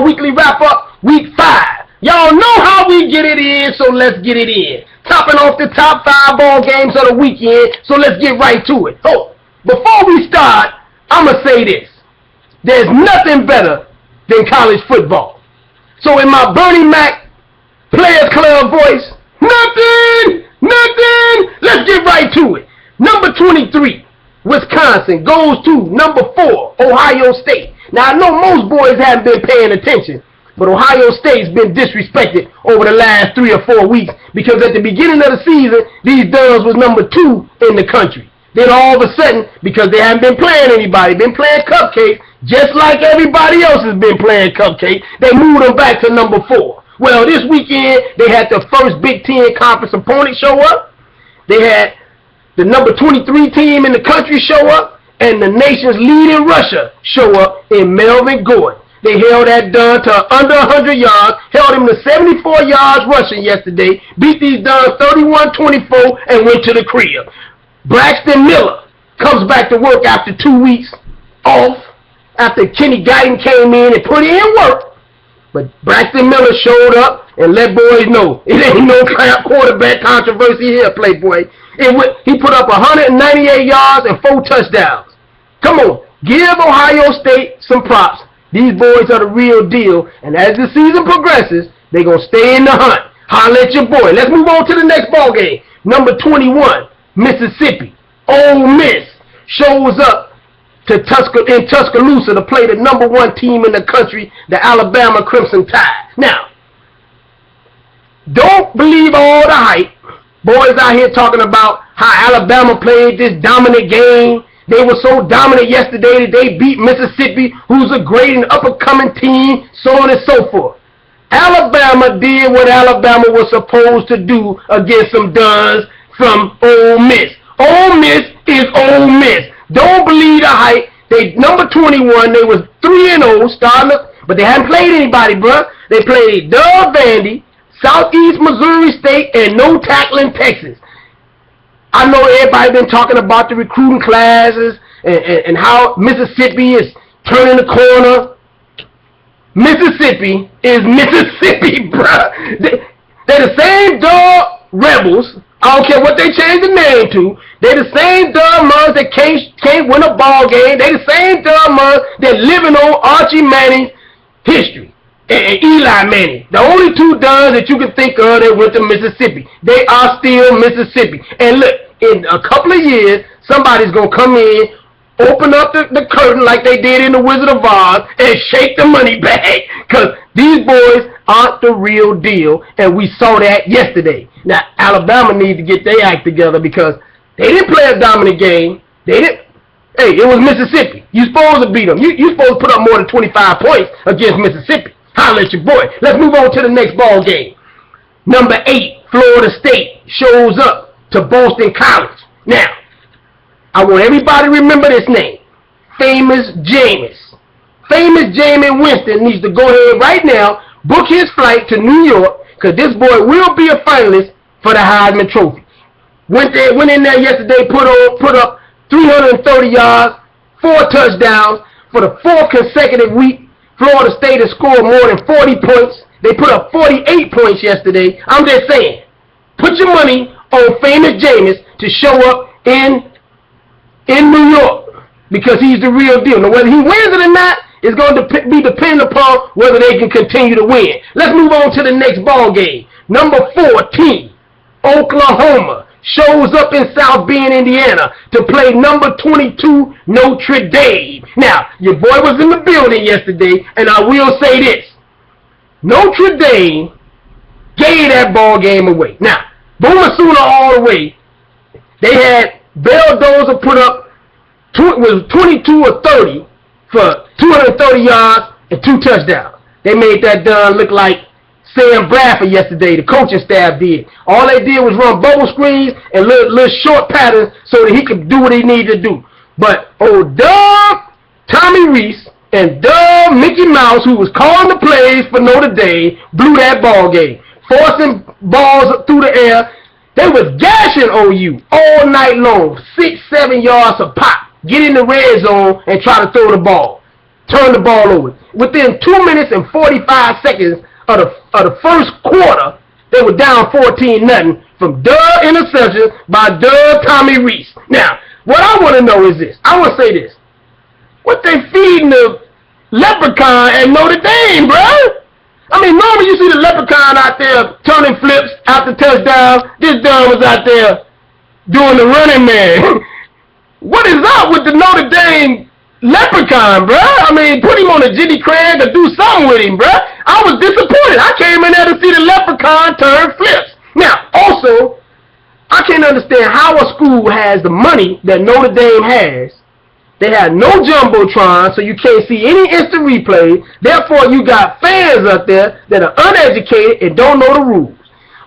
Football Weekly Wrap-Up, Week 5. Y'all know how we get it in, so let's get it in. Topping off the top 5 ball games of the weekend, so let's get right to it. Oh, before we start, I'm going to say this. There's nothing better than college football. So in my Bernie Mac Players Club voice, nothing. Let's get right to it. Number 23, Wisconsin, goes to number 4, Ohio State. Now, I know most boys haven't been paying attention, but Ohio State's been disrespected over the last 3 or 4 weeks because at the beginning of the season, these Dubs was number 2 in the country. Then all of a sudden, because they haven't been playing anybody, been playing cupcakes, just like everybody else has been playing cupcakes, they moved them back to number 4. Well, this weekend, they had the first Big Ten conference opponent show up. They had the number 23 team in the country show up, and the nation's leading rusher show up in Melvin Gordon. They held that Dunn to under 100 yards, held him to 74 yards rushing yesterday, beat these Dunns 31-24, and went to the crib. Braxton Miller comes back to work after 2 weeks off, after Kenny Guyton came in and put in work. But Braxton Miller showed up and let boys know it ain't no quarterback controversy here, Playboy. He put up 198 yards and 4 touchdowns. Come on, give Ohio State some props. These boys are the real deal, and as the season progresses, they're going to stay in the hunt. Holla at your boy. Let's move on to the next ball game. Number 21, Mississippi. Ole Miss shows up in Tuscaloosa to play the number 1 team in the country, the Alabama Crimson Tide. Now, don't believe all the hype. Boys out here talking about how Alabama played this dominant game. They were so dominant yesterday that they beat Mississippi, who's a great and up-and-coming team, so on and so forth. Alabama did what Alabama was supposed to do against some duns from Ole Miss. Ole Miss is Ole Miss. Don't believe the hype. They number 21. They was 3-0 starting, but they haven't played anybody, bruh. They played Doug Vandy, Southeast Missouri State, and no tackling Texas. I know everybody been talking about the recruiting classes and how Mississippi is turning the corner. Mississippi is Mississippi, bruh. They're the same dog Rebels. I don't care what they change the name to. They're the same dumb ones that can't win a ball game. They're the same dumb ones that living on Archie Manning's history and Eli Manning. The only 2 duns that you can think of that went to Mississippi. They are still Mississippi. And look, in a couple of years, somebody's going to come in, open up the curtain like they did in The Wizard of Oz, and shake the money bag. Because these boys aren't the real deal, and we saw that yesterday. Now, Alabama needs to get their act together because they didn't play a dominant game. Hey, it was Mississippi. You supposed to beat them. You supposed to put up more than 25 points against Mississippi. Holla at your boy. Let's move on to the next ball game. Number 8, Florida State shows up to Boston College. Now, I want everybody to remember this name. Famous Jameis. Famous Jameis Winston needs to go ahead right now, book his flight to New York, because this boy will be a finalist for the Heisman Trophy. Went in there yesterday, put up 330 yards, 4 touchdowns. For the 4th consecutive week, Florida State has scored more than 40 points. They put up 48 points yesterday. I'm just saying, put your money on Famous Jameis to show up in New York because he's the real deal. Now, whether he wins it or not is going to be dependent upon whether they can continue to win. Let's move on to the next ball game. Number 14, Oklahoma shows up in South Bend, Indiana to play number 22, Notre Dame. Now, your boy was in the building yesterday, and I will say this. Notre Dame gave that ball game away. Now, Boomer Sooner all the way. They had Belldozer put up 22 or 30 for 230 yards and 2 touchdowns. They made that done look like Sam Bradford yesterday, the coaching staff did. All they did was run bubble screens and little short patterns so that he could do what he needed to do. But old Doug Tommy Reese and Doug Mickey Mouse, who was calling the plays for Notre Dame, blew that ball game. Forcing balls through the air. They was gashing OU all night long, 6-7 yards a pop. Get in the red zone and try to throw the ball. turned the ball over. Within 2 minutes and 45 seconds of the first quarter, they were down 14-0 from Doug interception by Doug Tommy Reese. Now, what I want to know is this. I want to say this. What they feeding the leprechaun at Notre Dame, bro? I mean, normally you see the leprechaun out there turning flips after touchdown. This Doug was out there doing the running man. What is up with the Notre Dame leprechaun, bro? I mean, put him on a Jenny Craig or do something with him, bro. I was disappointed. I came in there to see the leprechaun turn flips. Now, also, I can't understand how a school has the money that Notre Dame has. They have no jumbotron, so you can't see any instant replay. Therefore, you got fans up there that are uneducated and don't know the rules.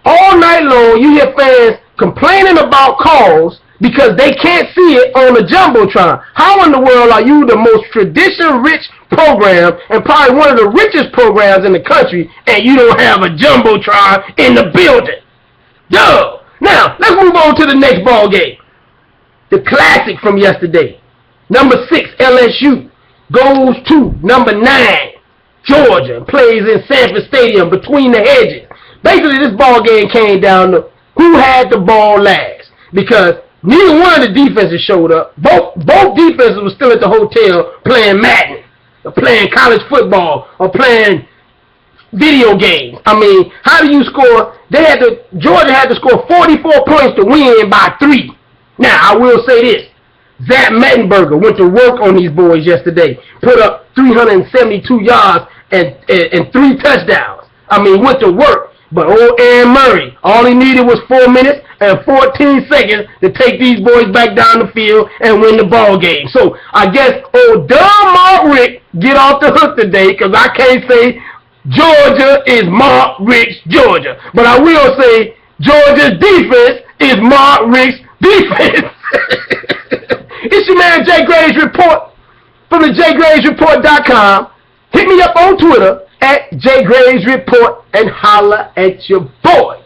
All night long, you hear fans complaining about calls because they can't see it on the jumbotron. How in the world are you the most tradition-rich program and probably one of the richest programs in the country, and you don't have a jumbotron in the building? Duh! Now, let's move on to the next ball game. The classic from yesterday. Number 6, LSU, goes to number 9, Georgia, and plays in Sanford Stadium between the hedges. Basically, this ball game came down to who had the ball last, because neither one of the defenses showed up. Both defenses were still at the hotel playing Madden, or playing college football, or playing video games. I mean, how do you score? Georgia had to score 44 points to win by 3. Now, I will say this. Zach Mettenberger went to work on these boys yesterday. Put up 372 yards and 3 touchdowns. I mean, went to work. But old Aaron Murray, all he needed was 4 minutes and 14 seconds to take these boys back down the field and win the ball game. So I guess old dumb Mark Richt get off the hook today, because I can't say Georgia is Mark Richt's Georgia. But I will say Georgia's defense is Mark Richt's defense. It's your man Jay Graves Report from the JayGravesReport.com. Hit me up on Twitter at JayGravesReport and holla at your boy.